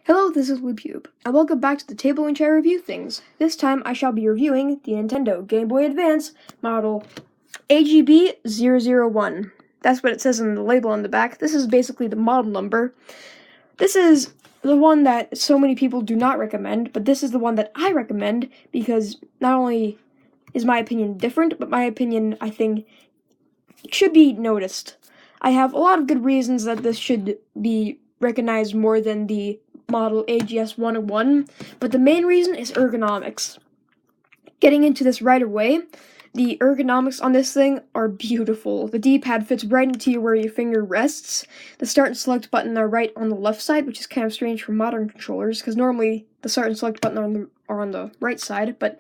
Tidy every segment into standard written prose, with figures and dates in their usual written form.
Hello, this is LoopCube, and welcome back to the Table and Chair Review Things. This time I shall be reviewing the Nintendo Gameboy Advance model AGB-001. That's what it says in the label on the back. This is basically the model number. This is the one that so many people do not recommend, but this is the one that I recommend because not only is my opinion different, but my opinion, I think, should be noticed. I have a lot of good reasons that this should be recognized more than the model AGS-101, but the main reason is ergonomics. Getting into this right away, the ergonomics on this thing are beautiful. The D-pad fits right into where your finger rests. The start and select button are right on the left side, which is kind of strange for modern controllers, because normally the start and select button are on the right side, but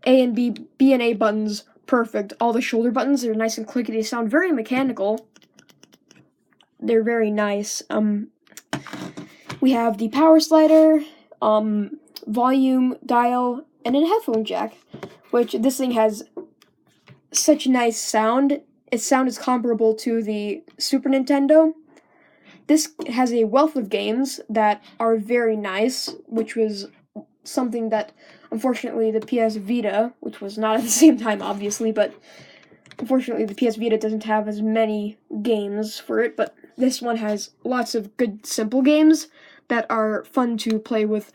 B and A buttons, perfect. All the shoulder buttons are nice and clicky. They sound very mechanical. They're very nice. We have the power slider, volume dial, and a headphone jack, which this thing has such nice sound. Its sound is comparable to the Super Nintendo. This has a wealth of games that are very nice, which was something that, unfortunately, the PS Vita, which was not at the same time, obviously, but unfortunately the PS Vita doesn't have as many games for it, but this one has lots of good, simple games that are fun to play with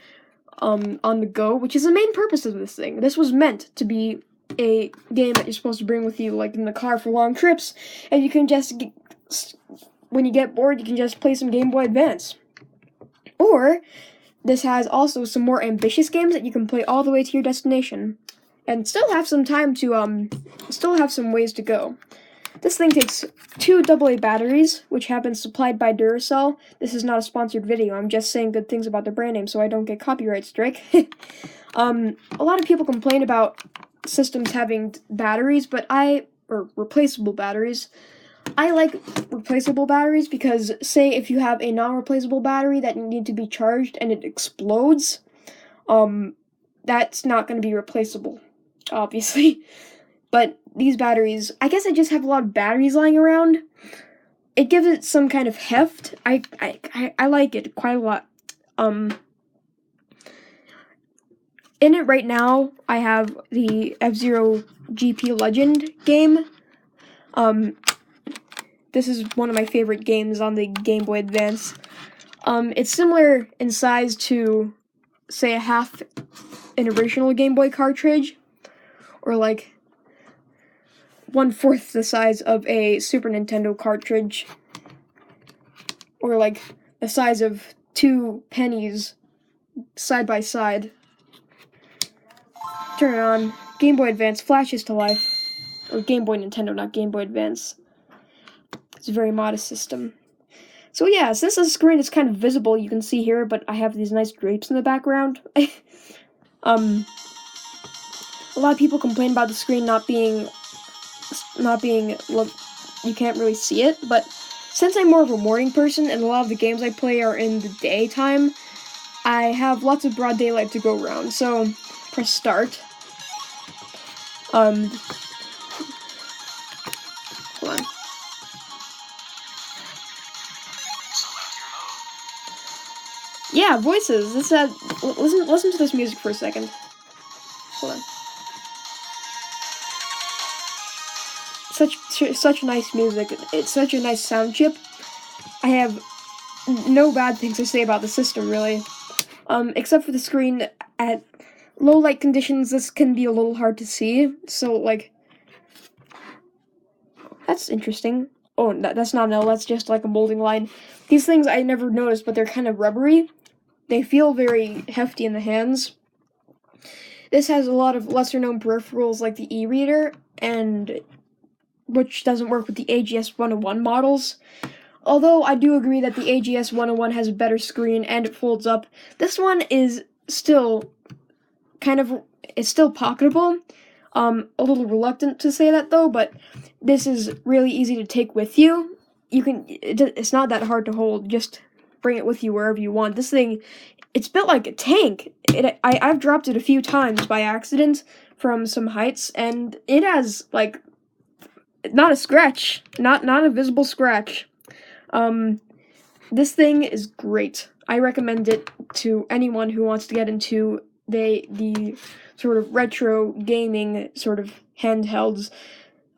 on the go, which is the main purpose of this thing. This was meant to be a game that you're supposed to bring with you, like in the car for long trips, and you can just, when you get bored, you can just play some Game Boy Advance. Or, this has also some more ambitious games that you can play all the way to your destination, and still have some time to, still have some ways to go. This thing takes 2 AA batteries, which have been supplied by Duracell. This is not a sponsored video, I'm just saying good things about the brand name so I don't get copyright strike. A lot of people complain about systems having batteries, or replaceable batteries. I like replaceable batteries because, say, if you have a non-replaceable battery that need to be charged and it explodes, that's not going to be replaceable, obviously. But these batteries, I guess I just have a lot of batteries lying around. It gives it some kind of heft. I like it quite a lot. In it right now, I have the F-Zero GP Legend game. This is one of my favorite games on the Game Boy Advance. It's similar in size to, say, half an original Game Boy cartridge, or like 1/4 the size of a Super Nintendo cartridge, or like the size of 2 pennies side by side. Turn it on. Game Boy Advance flashes to life. Or Game Boy Nintendo, not Game Boy Advance. It's a very modest system. So yeah, since the screen is kind of visible, you can see here, but I have these nice drapes in the background. A lot of people complain about the screen not being, you can't really see it, but since I'm more of a morning person and a lot of the games I play are in the daytime, I have lots of broad daylight to go around. So press start. Hold on. Yeah, voices. Listen to this music for a second. Hold on. Such nice music. It's such a nice sound chip. I have no bad things to say about the system, really. Except for the screen. At low light conditions, this can be a little hard to see. So, like, that's interesting. Oh, that's not an L, that's just like a molding line. These things I never noticed, but they're kind of rubbery. They feel very hefty in the hands. This has a lot of lesser-known peripherals like the e-reader, and which doesn't work with the AGS-101 models. Although I do agree that the AGS-101 has a better screen and it folds up, this one is still still pocketable. A little reluctant to say that though, but this is really easy to take with you. It's not that hard to hold, just bring it with you wherever you want. This thing, it's built like a tank. I've dropped it a few times by accident from some heights, and it has, like, not a scratch, not a visible scratch. This thing is great. I recommend it to anyone who wants to get into the sort of retro gaming sort of handhelds.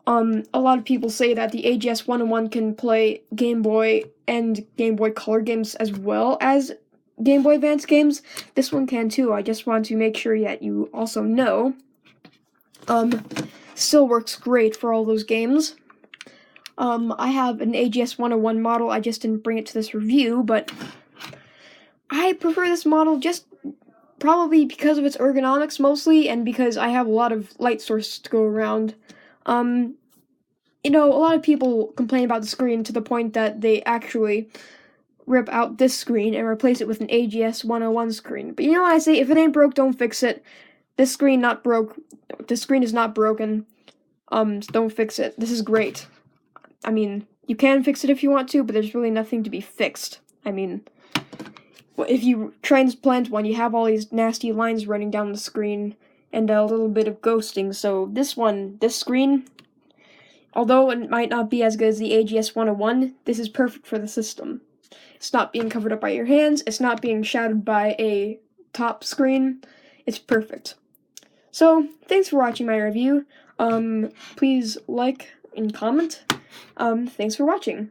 A lot of people say that the AGS-101 can play Game Boy and Game Boy Color games as well as Game Boy Advance games. This one can too. I just want to make sure that you also know. Still works great for all those games. I have an AGS-101 model. I just didn't bring it to this review, but I prefer this model just probably because of its ergonomics mostly, and because I have a lot of light sources to go around. You know, a lot of people complain about the screen to the point that they actually rip out this screen and replace it with an AGS-101 screen. But you know what I say? If it ain't broke, don't fix it. This screen not broke. This screen is not broken. Don't fix it. This is great. I mean, you can fix it if you want to, but there's really nothing to be fixed. I mean, if you transplant one, you have all these nasty lines running down the screen and a little bit of ghosting. So this screen, although it might not be as good as the AGS-101, this is perfect for the system. It's not being covered up by your hands. It's not being shadowed by a top screen. It's perfect. So, thanks for watching my review. Please like and comment. Thanks for watching.